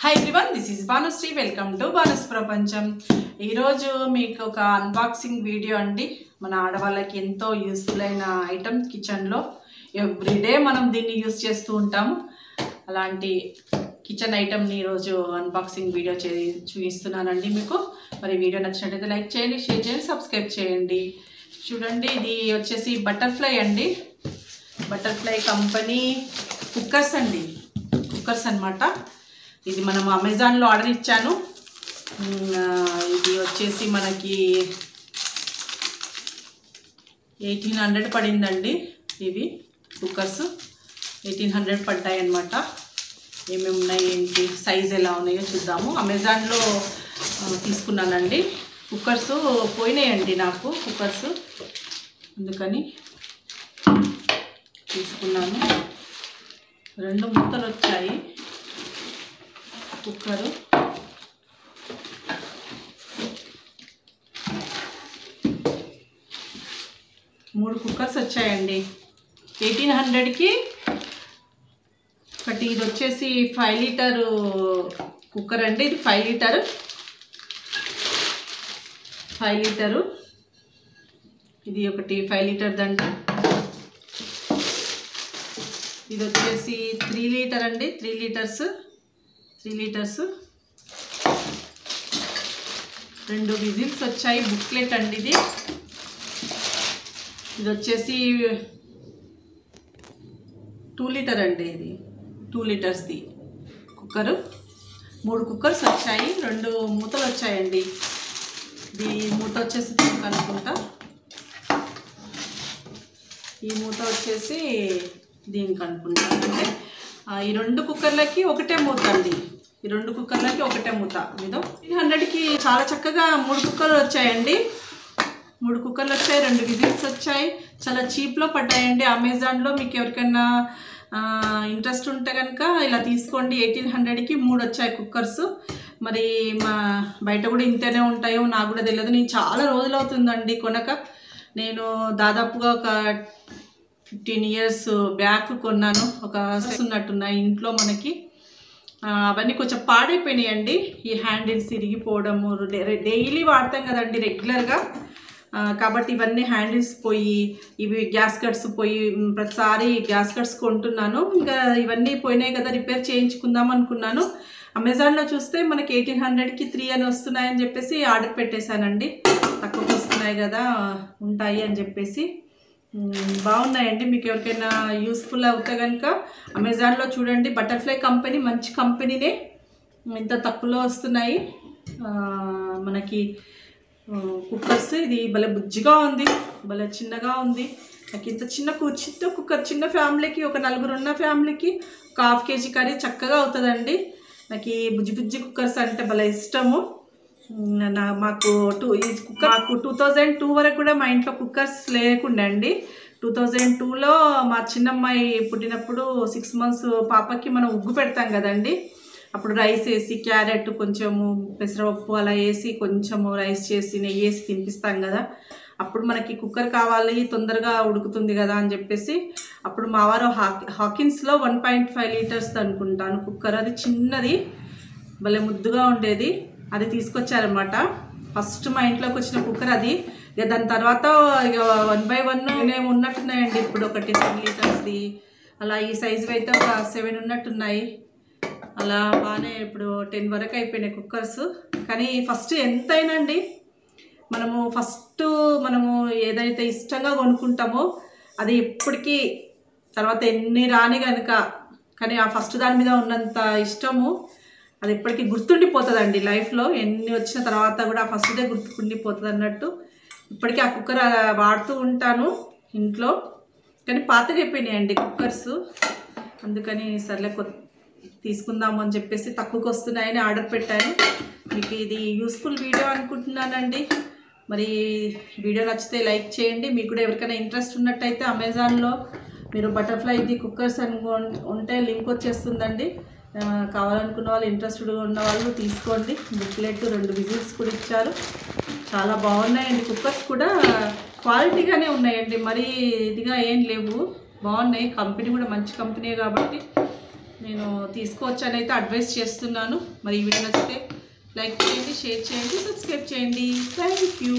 Hi everyone, this is Bhanusri. Welcome to Bhanu's ప్రపంచం. ఈరోజు మీకు ఒక అన్బాక్సింగ్ వీడియో అండి. మన ఆడవాళ్ళకి ఎంతో యూస్ఫుల్ అయిన ఐటమ్ కిచెన్లో. ఎవ్రీడే మనం దీన్ని యూస్ చేస్తూ ఉంటాము. అలాంటి కిచెన్ ఐటమ్ని ఈరోజు అన్బాక్సింగ్ వీడియో చూపిస్తున్నానండి మీకు. మరి వీడియో నచ్చినట్టయితే లైక్ చేయండి, షేర్ చేయండి, సబ్స్క్రైబ్ చేయండి. చూడండి, ఇది వచ్చేసి బటర్ఫ్లై అండి. బటర్ఫ్లై కంపెనీ కుక్కర్స్ అండి. కుక్కర్స్ అన్నమాట. ఇది మనం అమెజాన్లో ఆర్డర్ ఇచ్చాను. ఇది వచ్చేసి మనకి 1800 పడిందండి. ఇవి కుక్కర్స్ 1800 పడ్డాయి అన్నమాట. ఏమేమి ఉన్నాయి, ఏంటి, సైజ్ ఎలా ఉన్నాయో చూద్దాము. అమెజాన్లో తీసుకున్నానండి. కుక్కర్స్ పోయినాయండి నాకు కుక్కర్స్, అందుకని తీసుకున్నాను. 2 మూతలు వచ్చాయి కుక్కరు. మూడు కుక్కర్స్ వచ్చాయండి 1800కి. ఒకటి ఇది వచ్చేసి 5 లీటర్ కుక్కర్ అండి. ఇది 5 లీటరు. ఇది ఒకటి 5 లీటర్ దండి. ఇది వచ్చేసి 3 లీటర్ అండి. 3 లీటర్స్ 2 విజిల్స్ వచ్చాయి. బుక్లెట్ అండి ఇది. ఇది వచ్చేసి 2 లీటర్ అండి. ఇది 2 లీటర్స్ది కుక్కరు. 3 కుక్కర్స్ వచ్చాయి. 2 మూతలు వచ్చాయండి. ఇది మూత వచ్చేసి అనుకుంటా. ఈ మూత వచ్చేసి దీనికి అనుకుంటా. అంటే ఈ 2 కుక్కర్లకి ఒకటే మూత అండి. ఈ 2 కుక్కర్లకి ఒకటే మూత. మీద 300కి చాలా చక్కగా 3 కుక్కర్లు వచ్చాయండి. 3 కుక్కర్లు వచ్చాయి. 2 విజిల్స్ వచ్చాయి. చాలా చీప్లో పడ్డాయండి అమెజాన్లో. మీకు ఎవరికైనా ఇంట్రెస్ట్ ఉంటే కనుక ఇలా తీసుకోండి. 1800కి 3 వచ్చాయి కుక్కర్స్. మరి మా బయట కూడా ఇంతనే ఉంటాయో నాకు కూడా తెలియదు. నేను చాలా రోజులు అవుతుందండి కొనక. నేను దాదాపుగా ఒక 15 years బ్యాక్ కొన్నాను. ఒక ఉన్నట్టున్నాయి ఇంట్లో మనకి. అవన్నీ కొంచెం పాడైపోయినాయండి. ఈ హ్యాండిల్స్ ఇరిగిపోవడము, డైలీ వాడతాం కదండి రెగ్యులర్గా. కాబట్టి ఇవన్నీ హ్యాండిల్స్ పోయి, ఇవి గ్యాస్ కట్స్ పోయి, ప్రతిసారి గ్యాస్ కట్స్ కొంటున్నాను. ఇంకా ఇవన్నీ పోయినాయి కదా, రిపేర్ చేయించుకుందాం అనుకున్నాను. అమెజాన్లో చూస్తే మనకి 1800కి 3 అని వస్తున్నాయని చెప్పేసి ఆర్డర్ పెట్టేశానండి. తక్కువకి వస్తున్నాయి కదా, ఉంటాయి అని చెప్పేసి. బాగున్నాయండి. మీకు ఎవరికైనా యూస్ఫుల్ అవుతే కనుక అమెజాన్లో చూడండి. బటర్ఫ్లై కంపెనీ మంచి కంపెనీనే. ఇంత తక్కువలో వస్తున్నాయి మనకి కుక్కర్స్. ఇది భలే బుజ్జిగా ఉంది, భలే చిన్నగా ఉంది. నాకు ఇంత చిన్న కుక్కర్, చిన్న ఫ్యామిలీకి, ఒక 4 ఉన్న ఫ్యామిలీకి ఒక 1/2 kg కర్రీ చక్కగా అవుతుందండి. నాకు ఈ బుజ్జి కుక్కర్స్ అంటే భలే ఇష్టము. మాకు 2002 వరకు కూడా మా ఇంట్లో కుక్కర్స్ లేకుండా అండి. 2002లో మా చిన్నమ్మాయి పుట్టినప్పుడు 6 months పాపకి మనం ఉగ్గు పెడతాం కదండి. అప్పుడు రైస్ వేసి, క్యారెట్, కొంచెము పెసరపప్పు అలా వేసి, కొంచెము రైస్ చేసి, నెయ్యి వేసి తినిపిస్తాం కదా. అప్పుడు మనకి కుక్కర్ కావాలి, తొందరగా ఉడుకుతుంది కదా అని చెప్పేసి అప్పుడు మా వారు హాకిన్స్లో 1.5 లీటర్స్ అనుకుంటాను కుక్కర్. అది చిన్నది, భలే ముద్దుగా ఉండేది. అది తీసుకొచ్చారనమాట. ఫస్ట్ మా ఇంట్లోకి వచ్చిన కుక్కర్ అది. ఇక దాని తర్వాత ఇక 1 by 1 మేము ఉన్నట్టున్నాయండి. ఇప్పుడు ఒకటి 10 లీటర్స్ది అలా. ఈ సైజు అయితే ఒక 7 ఉన్నట్టున్నాయి. అలా బాగానే ఇప్పుడు 10 వరకు అయిపోయినాయి కుక్కర్స్. కానీ ఫస్ట్ ఎంతైనా అండి, మనము ఏదైతే ఇష్టంగా కొనుక్కుంటామో అది ఎప్పటికీ తర్వాత ఎన్ని రాని కనుక, కానీ ఆ ఫస్ట్ దాని మీద ఉన్నంత ఇష్టము అది ఎప్పటికీ గుర్తుండిపోతుందండి లైఫ్లో. ఎన్ని వచ్చిన తర్వాత కూడా ఆ ఫస్ట్దే గుర్తుండిపోతుంది అన్నట్టు. ఇప్పటికీ ఆ కుక్కర్ వాడుతూ ఉంటాను ఇంట్లో. కానీ పాతగా అయిపోయినాయండి కుక్కర్స్. అందుకని సర్లే తీసుకుందాము అని చెప్పేసి తక్కువకి వస్తున్నాయని ఆర్డర్ పెట్టాను. మీకు ఇది యూస్ఫుల్ వీడియో అనుకుంటున్నానండి. మరి వీడియో నచ్చితే లైక్ చేయండి. మీకు కూడా ఎవరికైనా ఇంట్రెస్ట్ ఉన్నట్టయితే అమెజాన్లో మీరు బటర్ఫ్లైది కుక్కర్స్ అని ఉంటే లింక్ వచ్చేస్తుందండి. కావాలనుకున్న వాళ్ళు, ఇంట్రెస్టెడ్ ఉన్న వాళ్ళు తీసుకోండి. బుక్లెట్, 2 విజిల్స్ కూడా ఇచ్చారు. చాలా బాగున్నాయండి కుక్కర్స్ కూడా. క్వాలిటీగానే ఉన్నాయండి, మరీ ఇదిగా ఏం లేవు, బాగున్నాయి. కంపెనీ కూడా మంచి కంపెనీ కాబట్టి నేను తీసుకోవచ్చని అయితే అడ్వైస్ చేస్తున్నాను. మరి ఈ వీడియో నచ్చితే లైక్ చేయండి, షేర్ చేయండి, సబ్స్క్రైబ్ చేయండి. Thank you.